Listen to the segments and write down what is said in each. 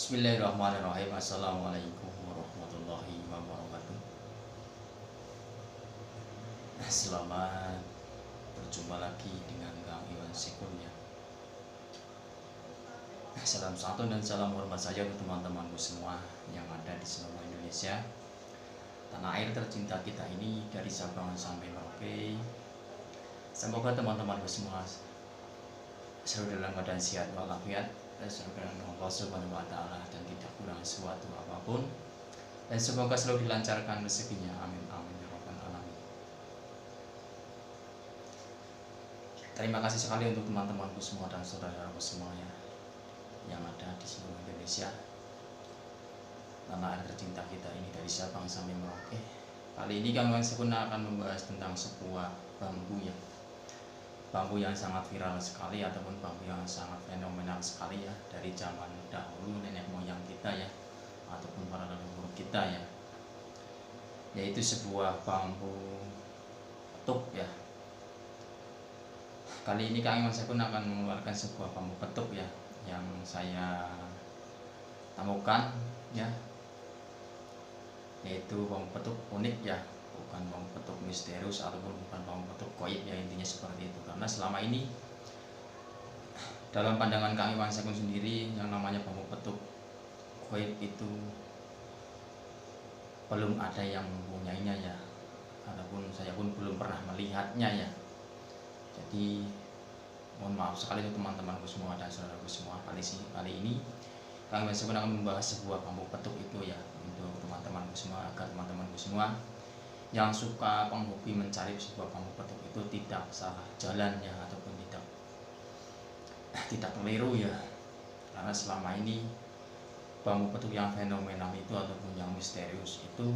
Bismillahirrahmanirrahim. Assalamualaikum warahmatullahi wabarakatuh. Selamat berjumpa lagi dengan Kang Iwan Sikun ya. Salam satu dan salam hormat saja untuk teman-temanku semua yang ada di seluruh Indonesia, tanah air tercinta kita ini, dari Sabang sampai Merauke. Semoga teman-temanku semua selalu dalam keadaan sehat walafiat, dan Allah Subhanahu wa Ta'ala, dan tidak kurang suatu apapun, dan semoga selalu dilancarkan rezekinya, amin amin ya rabbal alamin. Terima kasih sekali untuk teman-temanku semua dan saudara-saudaraku semuanya yang ada di seluruh Indonesia, tanah air tercinta kita ini, dari Sabang sampai Merauke. Kali ini Kang Iwan Sikun akan membahas tentang sebuah bambu yang sangat viral sekali, ataupun bambu yang sangat fenomenal sekali ya, dari zaman dahulu nenek moyang kita ya, ataupun para leluhur kita ya, yaitu sebuah bambu petuk ya. Kali ini Kang Iwan Sikun akan mengeluarkan sebuah bambu petuk ya, yang saya temukan ya, yaitu bambu petuk unik ya, bukan bambu petuk misterius ataupun bukan bambu petuk goib ya, intinya seperti itu. Karena selama ini dalam pandangan Kang Iwan Sikun sendiri, yang namanya bambu petuk goib itu belum ada yang mempunyainya ya, ataupun saya pun belum pernah melihatnya ya. Jadi mohon maaf sekali untuk teman-temanku semua dan saudaraku semua. Kali ini Kang Iwan Sikun akan membahas sebuah bambu petuk itu ya, untuk teman-temanku semua, agar teman-temanku semua yang suka penghobi mencari sebuah bambu petuk itu tidak salah jalan ya, ataupun tidak keliru ya. Karena selama ini bambu petuk yang fenomenal itu ataupun yang misterius itu,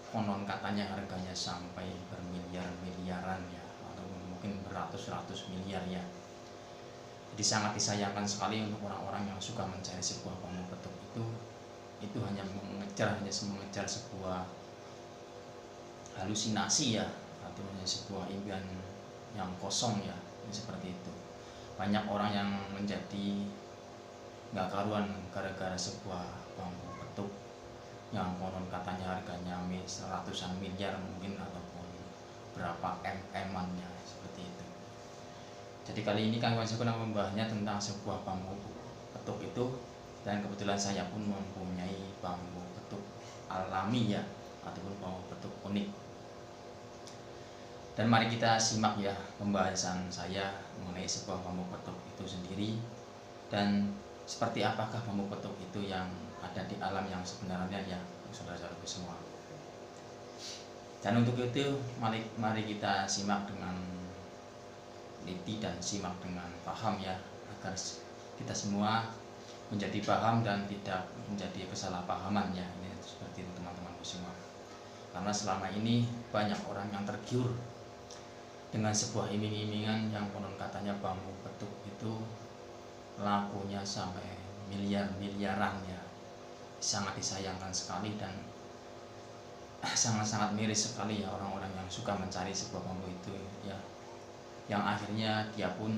konon katanya harganya sampai bermiliar-miliaran ya, ataupun mungkin beratus-ratus miliar ya. Jadi sangat disayangkan sekali untuk orang-orang yang suka mencari sebuah bambu petuk itu hanya mengejar sebuah halusinasi ya, atau hanya sebuah impian yang kosong ya, seperti itu. Banyak orang yang menjadi nggak karuan gara-gara sebuah bambu petuk yang konon katanya harganya ratusan miliar mungkin, ataupun berapa mm-an ya, seperti itu. Jadi kali ini Kang Iwan Sikun akan membahasnya tentang sebuah bambu petuk itu, dan kebetulan saya pun mempunyai bambu petuk alami ya, ataupun bambu petuk unik. Dan mari kita simak ya pembahasan saya mengenai sebuah bambu petuk itu sendiri, dan seperti apakah bambu petuk itu yang ada di alam yang sebenarnya ya, saudara-saudaraku semua. Dan untuk itu mari kita simak dengan teliti dan simak dengan paham ya, agar kita semua menjadi paham dan tidak menjadi kesalahpahaman ya. Ini seperti itu teman-temanku semua. Karena selama ini banyak orang yang tergiur dengan sebuah iming-imingan yang konon katanya bambu petuk itu lakunya sampai miliar-miliaran ya. Sangat disayangkan sekali dan sangat-sangat miris sekali ya orang-orang yang suka mencari sebuah bambu itu ya, yang akhirnya dia pun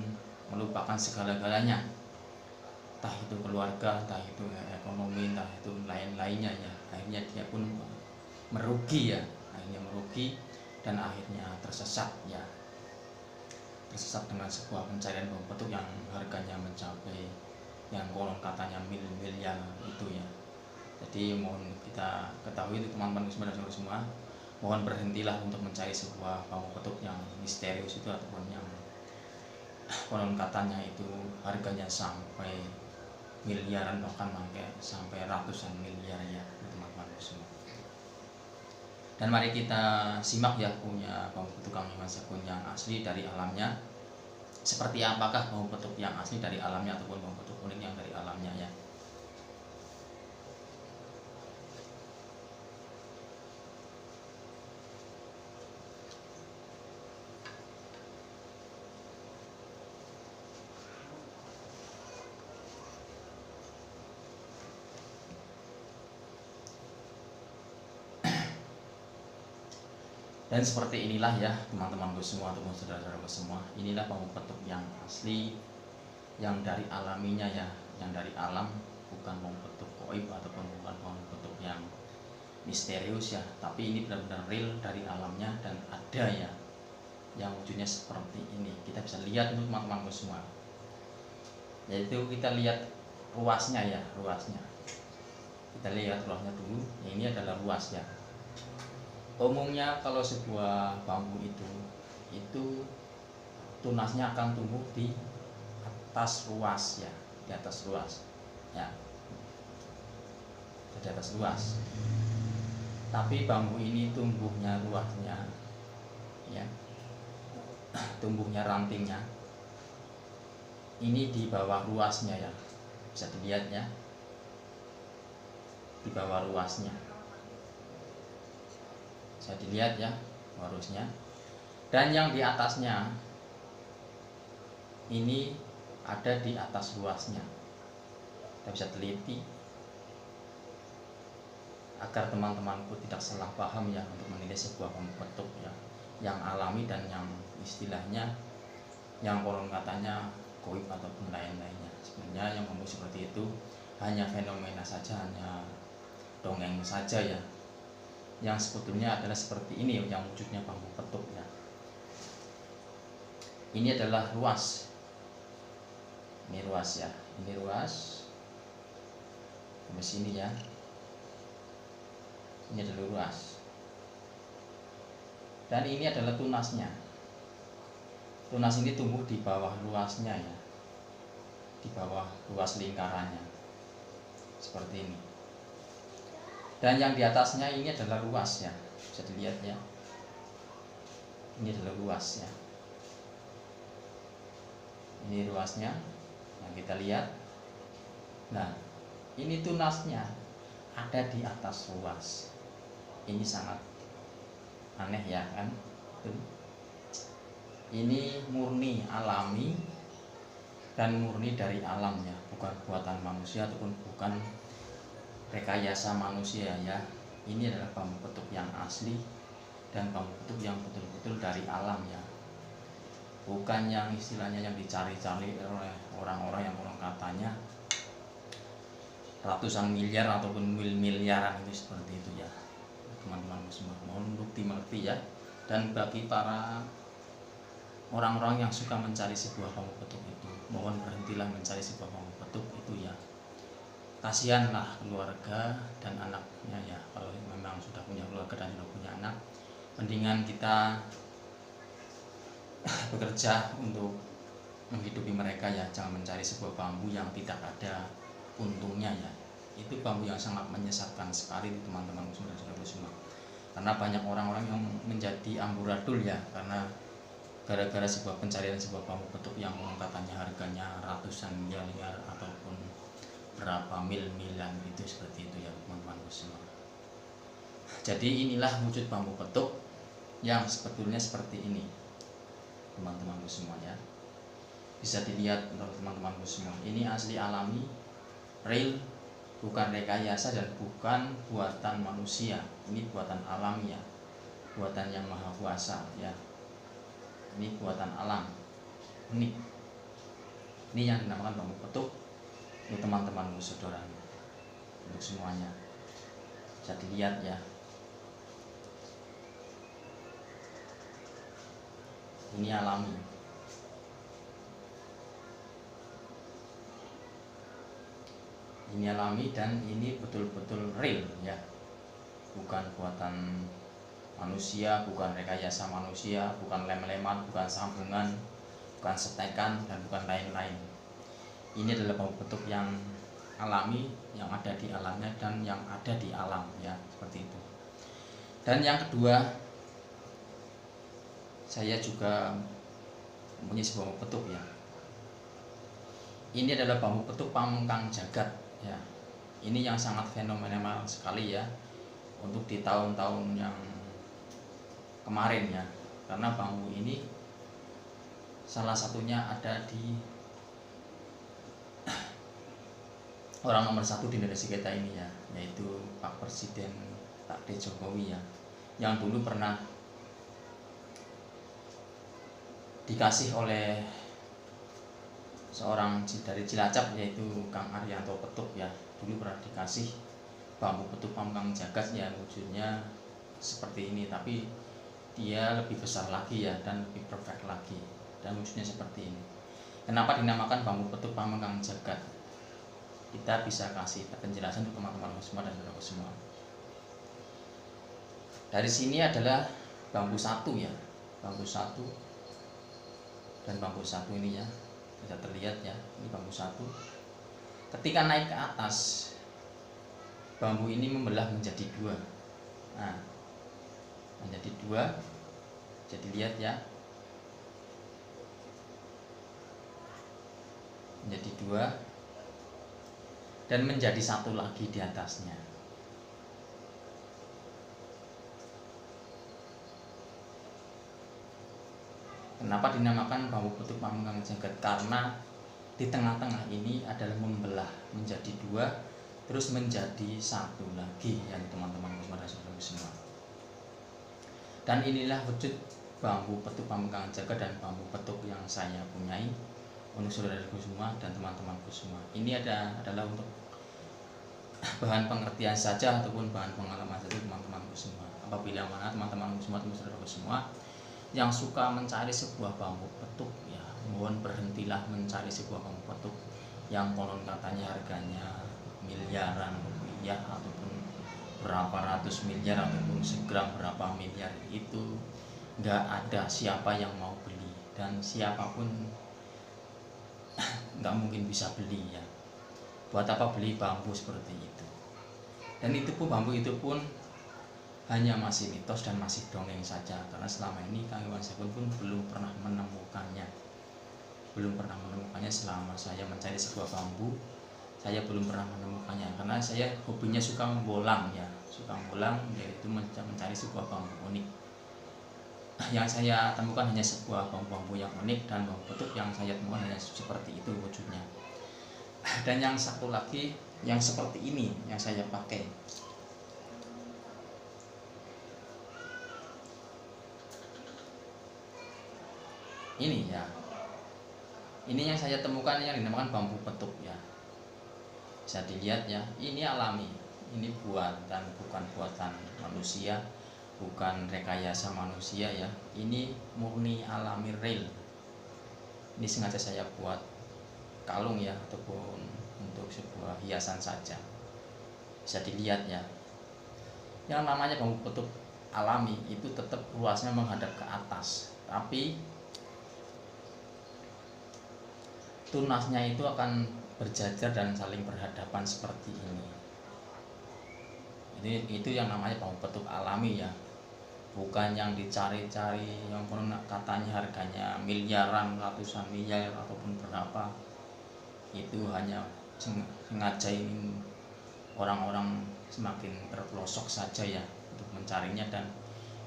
melupakan segala-galanya, entah itu keluarga, entah itu ekonomi, entah itu lain-lainnya ya. Akhirnya dia pun merugi ya, dan akhirnya tersesat ya, tersesat dengan sebuah pencarian bambu petuk yang harganya mencapai yang konon katanya miliar itu ya. Jadi mohon kita ketahui itu teman-teman semua, mohon berhentilah untuk mencari sebuah bambu petuk yang misterius itu, ataupun yang konon katanya itu harganya sampai miliaran, bahkan sampai ratusan miliar ya teman-teman semua. Dan mari kita simak ya punya bambu petuk Kang Iwan Sikun yang asli dari alamnya. Seperti apakah bambu petuk yang asli dari alamnya, ataupun bambu petuk unik yang dari alamnya ya. Dan seperti inilah ya teman-temanku semua ataupun saudara-saudaraku semua, inilah bambu petuk yang asli, yang dari alaminya ya, yang dari alam, bukan bambu petuk goib ataupun bukan bambu petuk yang misterius ya, tapi ini benar-benar real dari alamnya dan ada ya yang wujudnya seperti ini. Kita bisa lihat untuk teman-temanku semua, yaitu kita lihat ruasnya ya, ruasnya kita lihat ruasnya dulu ya. Ini adalah ruas ya. Umumnya kalau sebuah bambu itu tunasnya akan tumbuh di atas ruas ya, di atas ruas ya, di atas ruas. Tapi bambu ini tumbuhnya ruasnya ya, tumbuhnya rantingnya ini di bawah ruasnya ya, bisa dilihat ya, di bawah ruasnya bisa dilihat ya, ruasnya. Dan yang di atasnya ini ada di atas ruasnya. Kita bisa teliti agar teman-temanku tidak salah paham ya untuk menilai sebuah bambu petuk ya, yang alami dan yang istilahnya yang konon katanya goib ataupun lain-lainnya. Sebenarnya yang bambu seperti itu hanya fenomena saja, hanya dongeng saja ya. Yang sebetulnya adalah seperti ini yang wujudnya bambu petuk ya. Ini adalah ruas. Ini ruas ya, ini ruas sampai sini ya. Ini adalah ruas. Dan ini adalah tunasnya. Tunas ini tumbuh di bawah ruasnya ya, di bawah ruas lingkarannya seperti ini. Dan yang di atasnya ini adalah ruas ya, bisa dilihat ya. Ini adalah ruas ya. Ini ruasnya yang kita lihat. Nah, ini tunasnya ada di atas ruas. Ini sangat aneh ya kan? Ini murni alami dan murni dari alam ya, bukan buatan manusia ataupun bukan rekayasa manusia ya. Ini adalah bambu petuk yang asli dan bambu petuk yang betul-betul dari alam ya, bukan yang istilahnya yang dicari-cari oleh orang-orang yang orang katanya ratusan miliar ataupun miliaran itu, seperti itu ya teman-teman semua. Mohon untuk dimengerti ya. Dan bagi para orang-orang yang suka mencari sebuah bambu petuk itu, mohon berhentilah mencari sebuah bambu petuk itu ya. Kasihanlah keluarga dan anaknya ya. Kalau memang sudah punya keluarga dan sudah punya anak, mendingan kita bekerja untuk menghidupi mereka ya. Jangan mencari sebuah bambu yang tidak ada untungnya ya. Itu bambu yang sangat menyesatkan sekali teman-teman saudara-saudara semua. Karena banyak orang-orang yang menjadi amburadul ya, karena gara-gara sebuah pencarian sebuah bambu petuk yang katanya harganya ratusan miliar ataupun berapa miliaran itu, seperti itu ya teman-teman semua. Jadi inilah wujud bambu petuk yang sebetulnya seperti ini teman-temanku semua ya. Bisa dilihat untuk teman-temanku semua. Ini asli alami, real, bukan rekayasa dan bukan buatan manusia. Ini buatan alam ya, buatan yang maha kuasa ya. Ini buatan alam, unik. Ini yang dinamakan bambu petuk untuk teman-temanku saudara, untuk semuanya. Bisa dilihat ya. Ini alami. Ini alami dan ini betul-betul real ya. Bukan buatan manusia, bukan rekayasa manusia, bukan lem-leman, bukan sambungan, bukan setekan dan bukan lain-lain. Ini adalah bambu petuk yang alami, yang ada di alamnya dan yang ada di alam ya, seperti itu. Dan yang kedua, saya juga mempunyai sebuah bambu petuk ya. Ini adalah bambu petuk pamengkang jagat ya. Ini yang sangat fenomenal sekali ya untuk di tahun-tahun yang kemarin ya. Karena bambu ini salah satunya ada di orang nomor 1 di Indonesia kita ini ya, yaitu Pak Presiden Pak D. Jokowi ya, yang dulu pernah dikasih oleh seorang dari Cilacap, yaitu Kang Arianto Petuk ya, dulu pernah dikasih bambu petuk Pamukang Jagat ya, wujudnya seperti ini, tapi dia lebih besar lagi ya dan lebih perfect lagi dan wujudnya seperti ini. Kenapa dinamakan bambu petuk Pamukang Jagat? Kita bisa kasih penjelasan untuk teman-teman semua dan saudara semua. Dari sini adalah bambu satu ya, bambu satu dan bambu satu ini ya, bisa terlihat ya, ini bambu satu. Ketika naik ke atas, bambu ini membelah menjadi dua. Nah, menjadi dua, jadi lihat ya, menjadi dua dan menjadi satu lagi di atasnya. Kenapa dinamakan bambu petuk Pamukang Jagat? Karena di tengah-tengah ini adalah membelah menjadi dua, terus menjadi satu lagi yang teman-teman semua. Dan inilah wujud bambu petuk Pamukang Jagat dan bambu petuk yang saya punyai untuk saudaraku semua dan teman-temanku semua. Ini adalah untuk bahan pengertian saja ataupun bahan pengalaman saja teman-temanku semua. Apabila mana teman-temanku semua, saudaraku semua yang suka mencari sebuah bambu petuk ya, mohon berhentilah mencari sebuah bambu petuk yang konon katanya harganya miliaran rupiah ataupun berapa ratus miliar ataupun segram berapa miliar. Itu nggak ada siapa yang mau beli dan siapapun nggak mungkin bisa beli ya. Buat apa beli bambu seperti itu? Dan itu pun bambu itu pun hanya masih mitos dan masih dongeng saja, karena selama ini Kang Iwan Sekun pun belum pernah menemukannya. Selama saya mencari sebuah bambu, saya belum pernah menemukannya, karena saya hobinya suka membolang ya, yaitu mencari sebuah bambu unik. Yang saya temukan hanya sebuah bambu-bambu yang unik dan bambu petuk yang saya temukan hanya seperti itu wujudnya. Dan yang satu lagi yang seperti ini yang saya pakai. Ini ya, ini yang saya temukan yang dinamakan bambu petuk ya. Bisa dilihat ya, ini alami, ini buatan, bukan buatan manusia, bukan rekayasa manusia ya. Ini murni alami real. Ini sengaja saya buat kalung ya, ataupun untuk sebuah hiasan saja. Bisa dilihat ya, yang namanya bambu petuk alami itu tetap ruasnya menghadap ke atas, tapi tunasnya itu akan berjajar dan saling berhadapan seperti ini. Itu yang namanya bambu petuk alami ya, bukan yang dicari-cari yang katanya harganya miliaran, ratusan miliar ataupun berapa. Itu hanya sengaja ingin orang-orang semakin terpelosok saja ya untuk mencarinya, dan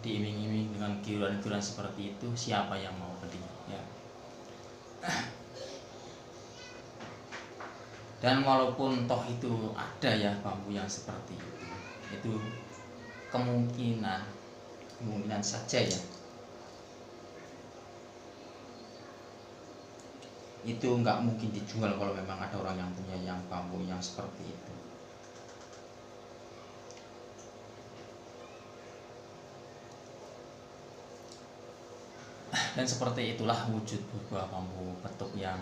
diiming-iming dengan giuran-giuran seperti itu. Siapa yang mau beli ya? Dan walaupun toh itu ada ya bambu yang seperti itu kemungkinan saja ya, itu nggak mungkin dijual kalau memang ada orang yang punya yang bambu yang seperti itu. Dan seperti itulah wujud sebuah bambu petuk yang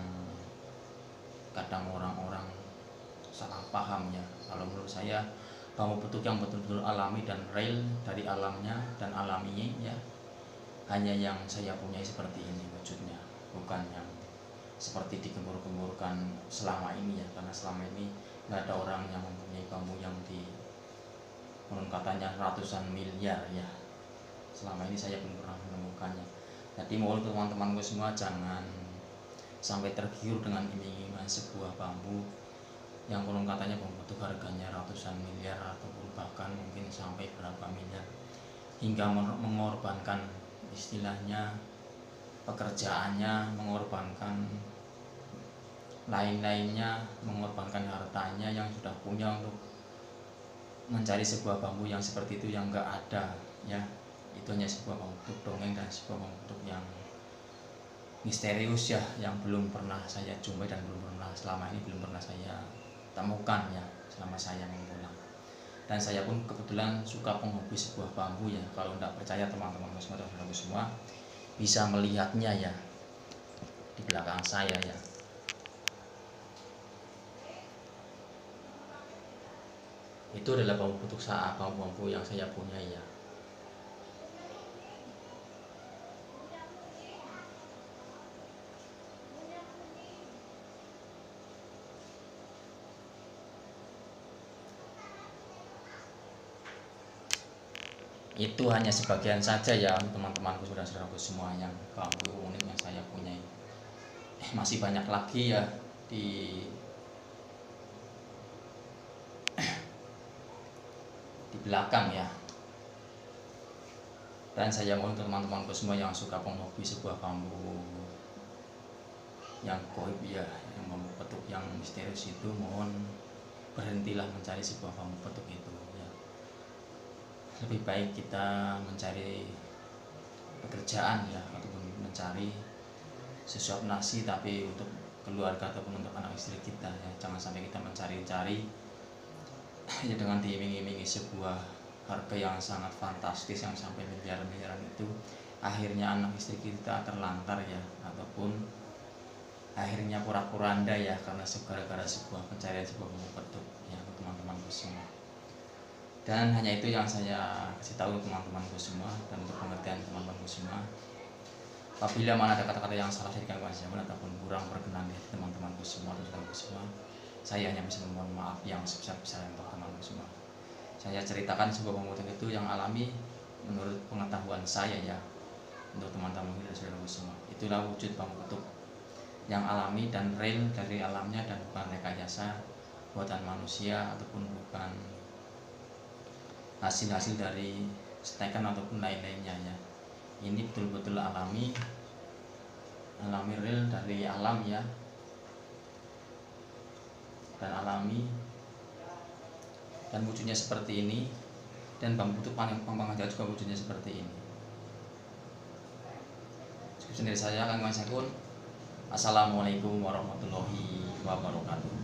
kadang orang-orang salah paham ya. Kalau menurut saya bambu petuk yang betul-betul alami dan real dari alamnya dan alaminya ya, hanya yang saya punyai seperti ini wujudnya, bukan yang seperti digembur-gemburkan selama ini ya, karena selama ini nggak ada orang yang mempunyai bambu yang di menurut katanya ratusan miliar ya. Selama ini saya belum pernah menemukannya. Jadi mohon teman-temanku semua jangan sampai tergiur dengan iming-imingan sebuah bambu yang konon katanya bambu itu harganya ratusan miliar ataupun bahkan mungkin sampai berapa miliar, hingga mengorbankan istilahnya pekerjaannya, mengorbankan lain-lainnya, mengorbankan hartanya yang sudah punya untuk mencari sebuah bambu yang seperti itu yang enggak ada ya. Itu hanya sebuah bambu dongeng dan sebuah bambu yang misterius ya, yang belum pernah saya jumpai dan selama ini belum pernah saya temukan ya selama saya mempulang. Dan saya pun kebetulan suka penghobi sebuah bambu ya. Kalau tidak percaya teman-teman semua bisa melihatnya ya di belakang saya ya. Itu adalah bambu bentuk saat bambu yang saya punya ya. Itu hanya sebagian saja ya teman-temanku, saudara-saudaraku semua, yang bambu unik yang saya punya. Masih banyak lagi ya di belakang ya. Dan saya mohon teman-temanku semua yang suka penghobi sebuah bambu yang goib ya, yang bambu petuk yang misterius itu, mohon berhentilah mencari sebuah bambu petuk itu ya. Lebih baik kita mencari pekerjaan ya, ataupun mencari sesuap nasi tapi untuk keluarga ataupun untuk anak istri kita ya. Jangan sampai kita mencari-cari ya dengan diiming-imingi sebuah harga yang sangat fantastis yang sampai miliaran-miliaran itu, akhirnya anak istri kita terlantar ya, ataupun akhirnya pura-puranda ya karena gara-gara sebuah pencarian sebuah bambu petuk ya, teman-temanku semua. Dan hanya itu yang saya kasih tahu teman-temanku semua, dan untuk pengertian teman-temanku semua. Apabila mana ada kata-kata yang salah dari kalian ataupun kurang berkenan di teman-temanku semua atau saudaraku semua, saya hanya bisa memohon maaf yang sebesar-besarnya untuk teman-temanku semua. Saya ceritakan sebuah bambu petuk itu yang alami menurut pengetahuan saya ya, untuk teman-teman dan saudaraku semua. Itulah wujud bambu petuk yang alami dan real dari alamnya, dan bukan rekayasa buatan manusia ataupun bukan hasil-hasil dari stekan ataupun lain-lainnya ya. Ini betul-betul alami real dari alam ya, dan alami, dan wujudnya seperti ini. Dan bambu petuk paling pangpangan juga wujudnya seperti ini. Cukup sendiri saya, Kang Mas Akun. Assalamualaikum warahmatullahi wabarakatuh.